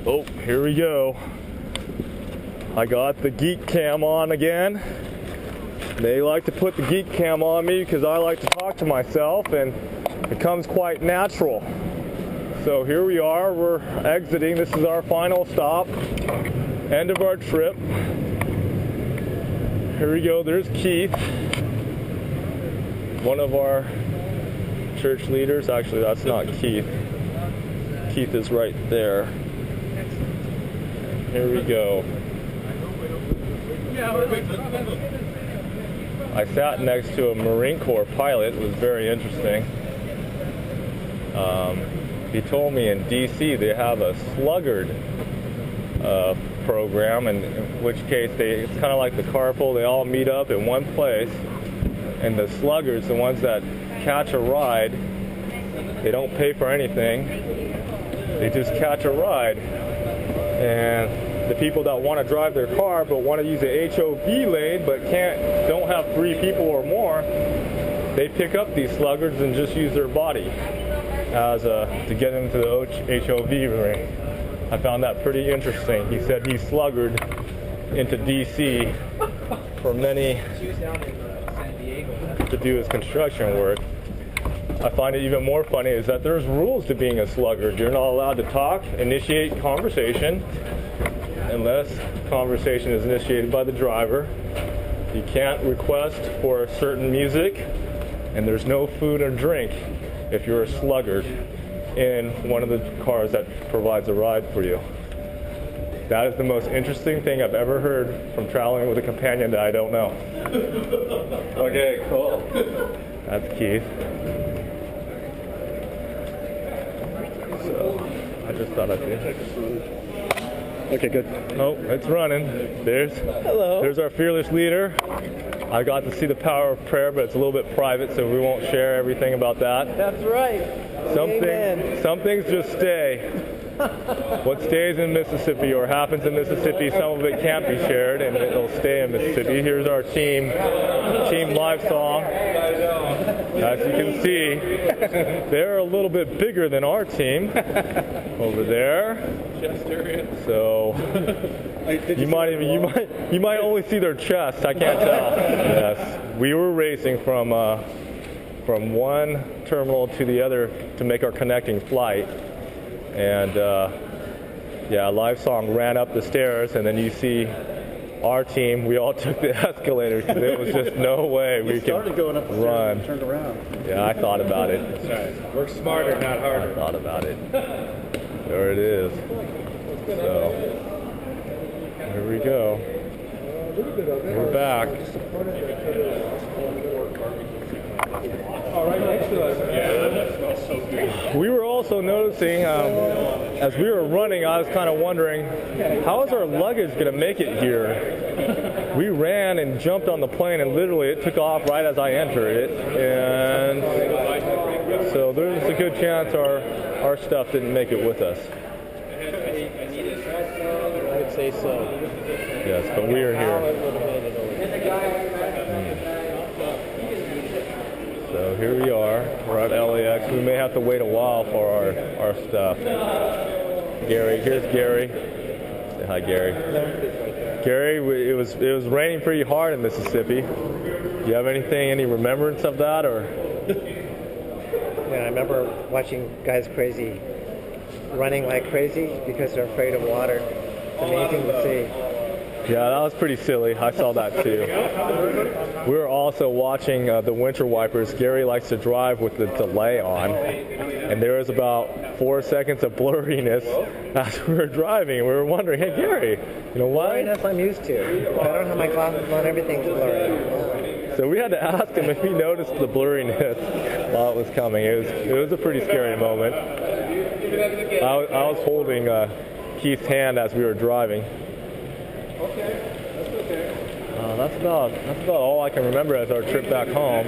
Oh, here we go. I got the geek cam on again. They like to put the geek cam on me because I like to talk to myself and it comes quite natural. So here we are, we're exiting. This is our final stop, end of our trip. Here we go, there's Keith, one of our church leaders. Actually, that's not Keith. Keith is right there. Here we go. I sat next to a Marine Corps pilot. It was very interesting. He told me in DC they have a sluggard program, in which case it's kind of like the carpool. They all meet up in one place, and the sluggards, the ones that catch a ride, they don't pay for anything. They just catch a ride. And the people that want to drive their car but want to use the HOV lane but don't have 3 people or more, they pick up these sluggards and just use their body to get into the HOV ring. I found that pretty interesting. He said he sluggered into DC for many to do his construction work. I find it even more funny is that there's rules to being a sluggard. You're not allowed to talk, initiate conversation, unless conversation is initiated by the driver. You can't request for certain music, and there's no food or drink if you're a sluggard in one of the cars that provides a ride for you. That is the most interesting thing I've ever heard from traveling with a companion that I don't know. Okay, cool. That's Keith. So, I just thought I'd do. Okay, good. Oh, it's running. There's our fearless leader. I got to see the power of prayer, but it's a little bit private, so we won't share everything about that. That's right. Some things just stay. What stays in Mississippi or happens in Mississippi, some of it can't be shared, and it'll stay in Mississippi. Here's our team live song. As you can see, they're a little bit bigger than our team over there. So you might only see their chest. I can't tell. Yes, we were racing from one terminal to the other to make our connecting flight, and live song ran up the stairs, and then you see our team. We all took the escalators because it was just no way we could going up the run. Stairs and turned around. Yeah, I thought about it. Right. Work smarter, not harder. I thought about it. There it is. So here we go. We're back. We were also noticing, as we were running, I was kind of wondering, how is our luggage going to make it here? We ran and jumped on the plane, and literally it took off right as I entered it. And so there's a good chance our stuff didn't make it with us. I would say so. Yes, but we are here. So here we are. We're at LAX. We may have to wait a while for our stuff. Gary, here's Gary. Say hi, Gary. Gary, it was raining pretty hard in Mississippi. Do you have any remembrance of that, or? Yeah, I remember watching guys running like crazy because they're afraid of water. It's amazing to see. Yeah, that was pretty silly. I saw that too. We were also watching the winter wipers. Gary likes to drive with the delay on, and there was about 4 seconds of blurriness as we were driving. We were wondering, hey Gary, you know why? Blurriness I'm used to. I don't have my glasses on. Everything's blurry. So we had to ask him if he noticed the blurriness while it was coming. It was a pretty scary moment. I was holding Keith's hand as we were driving. That's about all I can remember as our trip back home.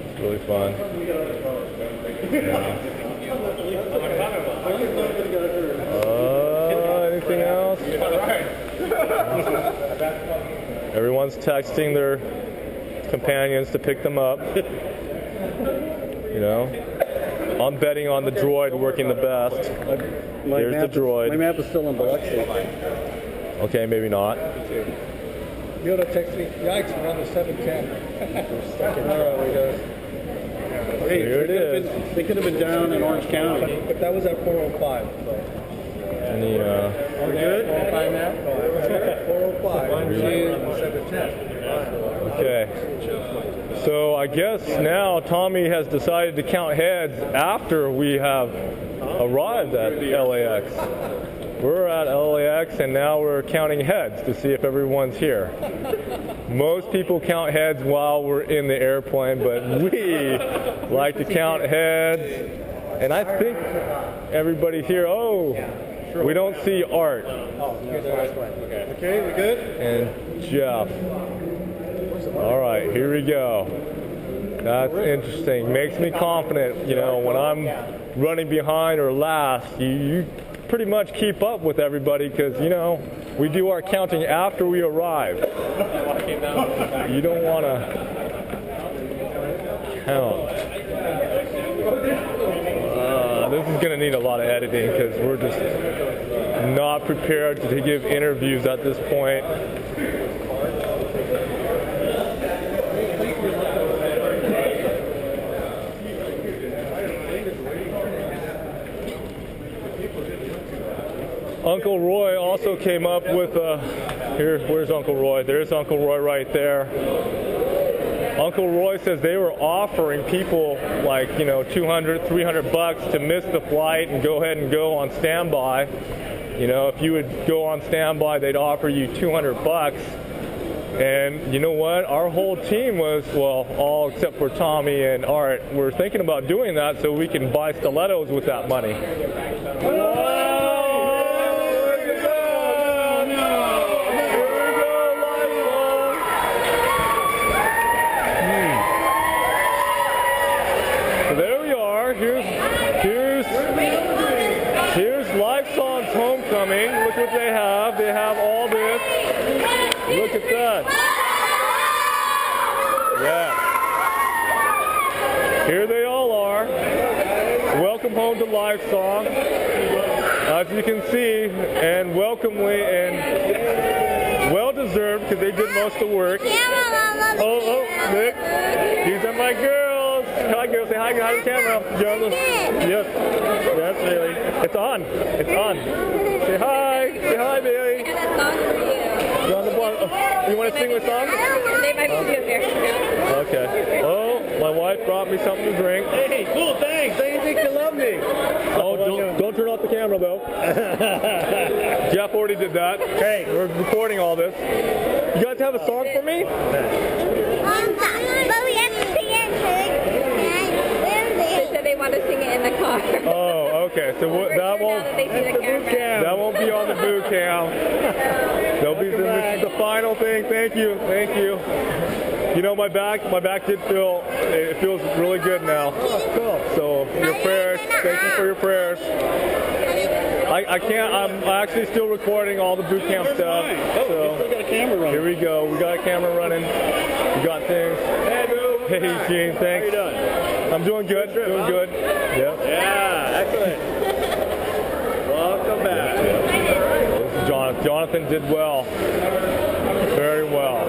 It's really fun. Yeah. Anything else? Everyone's texting their companions to pick them up. You know, I'm betting on the droid working the best. There's the droid. My map is still in Biloxi. Okay, maybe not. Yoda texted me, yikes, we're on the 710. Hey, Here it is. They could have been down in Orange County. But that was at 405. So. Any, Are we good? 405 now? 405. We're on the 710. okay. So I guess now Tommy has decided to count heads after we have arrived at LAX. We're at LAX and now we're counting heads to see if everyone's here. Most people count heads while we're in the airplane, but we like to count heads. And I think everybody here, we don't see Art. Okay, we good? And Jeff. All right, here we go. That's interesting. Makes me confident, when I'm running behind or last, you pretty much keep up with everybody because, we do our counting after we arrive. You don't want to count. This is going to need a lot of editing because we're just not prepared to give interviews at this point. Uncle Roy also came up with where's Uncle Roy? There's Uncle Roy right there. Uncle Roy says they were offering people like, $200, $300 to miss the flight and go ahead and go on standby. If you would go on standby, they'd offer you $200. And you know what? Our whole team was, all except for Tommy and Art, we're thinking about doing that so we can buy stilettos with that money. Here's Lifesong's homecoming. Look what they have. They have all this. Look at that. Yeah. Here they all are. Welcome home to Lifesong. As you can see, and welcomely and well-deserved because they did most of the work. Oh, look. These are my girls. Hi, girls. Say hi to the camera. Yes. That's really. It's on. It's on. Say hi. Say hi, Bailey. And a song for you. You're on the block. Oh, you want to sing a song? They might be doing there. Okay. Oh, my wife brought me something to drink. Hey, cool, thanks. I didn't think you loved me. Oh, don't turn off the camera, though. Jeff already did that. Hey, we're recording all this. You guys have a song for me? But we have to sing it. They said they want to sing it in the car. Oh, okay. So that won't be on the boot cam. This is the final thing. Thank you. My back did feel, it feels really good now. So your prayers, thank you for your prayers. I'm actually still recording all the boot camp stuff. So We got a camera running. here we go. We got a camera running. We got things. Hey, Boo. Hey, Gene. Thanks. How you doing? I'm doing good. Doing good. Yeah. Yeah, excellent. Welcome back. Jonathan did well. Very well.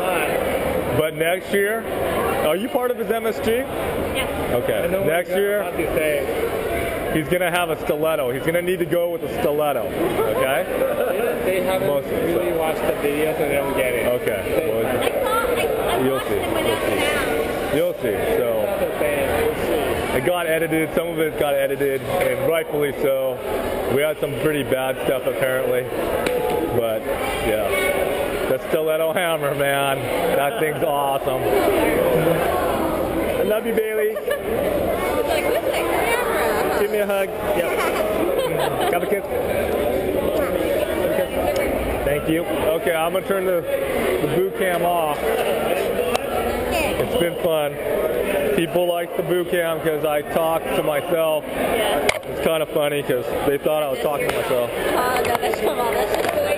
But next year, are you part of his MSG? Yeah. Okay. Next year, he's going to have a stiletto. He's going to need to go with a stiletto. Okay? They haven't really watched the video, so they don't get it. Okay. You'll see. You'll see. So it got edited. Some of it got edited, and rightfully so. We had some pretty bad stuff apparently. But yeah, the stiletto hammer, man. That thing's awesome. I love you, Bailey. Like, who's that camera? Give me a hug. Yep. Have a kiss. Thank you. Okay, I'm gonna turn the boot cam off. It's been fun. People like the boot cam because I talk to myself. It's kind of funny because they thought I was talking to myself. Oh, no, that's just the way